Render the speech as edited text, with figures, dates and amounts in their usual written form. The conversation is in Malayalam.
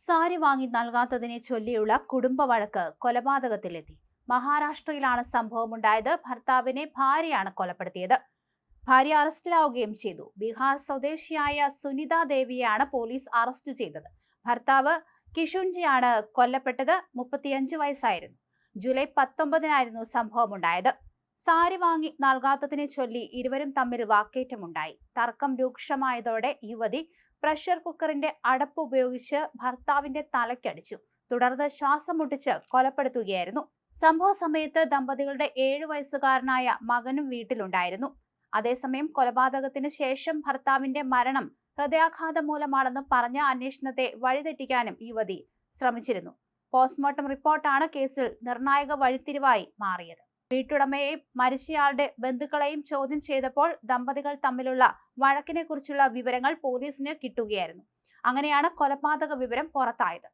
സാരി വാങ്ങി നൽകാത്തതിനെ ചൊല്ലിയുള്ള കുടുംബ വഴക്ക് കൊലപാതകത്തിലെത്തി. മഹാരാഷ്ട്രയിലാണ് സംഭവമുണ്ടായത്. ഭർത്താവിനെ ഭാര്യയാണ് കൊലപ്പെടുത്തിയത്. ഭാര്യ അറസ്റ്റിലാവുകയും ചെയ്തു. ബീഹാർ സ്വദേശിയായ സുനിത ദേവിയെയാണ് പോലീസ് അറസ്റ്റ് ചെയ്തത്. ഭർത്താവ് കിഷുൻജിയാണ് കൊല്ലപ്പെട്ടത്. 35 വയസ്സായിരുന്നു. ജൂലൈ 19-നായിരുന്നു സംഭവമുണ്ടായത്. സാരി വാങ്ങി നൽകാത്തതിനെ ചൊല്ലി ഇരുവരും തമ്മിൽ വാക്കേറ്റമുണ്ടായി. തർക്കം രൂക്ഷമായതോടെ യുവതി പ്രഷർ കുക്കറിന്റെ അടപ്പ് ഉപയോഗിച്ച് ഭർത്താവിന്റെ തലയ്ക്കടിച്ചു. തുടർന്ന് ശ്വാസം മുട്ടിച്ച് കൊലപ്പെടുത്തുകയായിരുന്നു. സംഭവ സമയത്ത് ദമ്പതികളുടെ 7 വയസ്സുകാരനായ മകനും വീട്ടിലുണ്ടായിരുന്നു. അതേസമയം കൊലപാതകത്തിന് ശേഷം ഭർത്താവിന്റെ മരണം ഹൃദയാഘാതം മൂലമാണെന്ന് പറഞ്ഞ അന്വേഷണത്തെ വഴിതെറ്റിക്കാനും യുവതി ശ്രമിച്ചിരുന്നു. പോസ്റ്റ്മോർട്ടം റിപ്പോർട്ടാണ് കേസിൽ നിർണായക വഴിത്തിരിവായി മാറിയത്. വീട്ടുടമയെയും മരിച്ചയാളുടെ ബന്ധുക്കളെയും ചോദ്യം ചെയ്തപ്പോൾ ദമ്പതികൾ തമ്മിലുള്ള വഴക്കിനെ കുറിച്ചുള്ള വിവരങ്ങൾ പോലീസിന് കിട്ടുകയായിരുന്നു. അങ്ങനെയാണ് കൊലപാതക വിവരം പുറത്തായത്.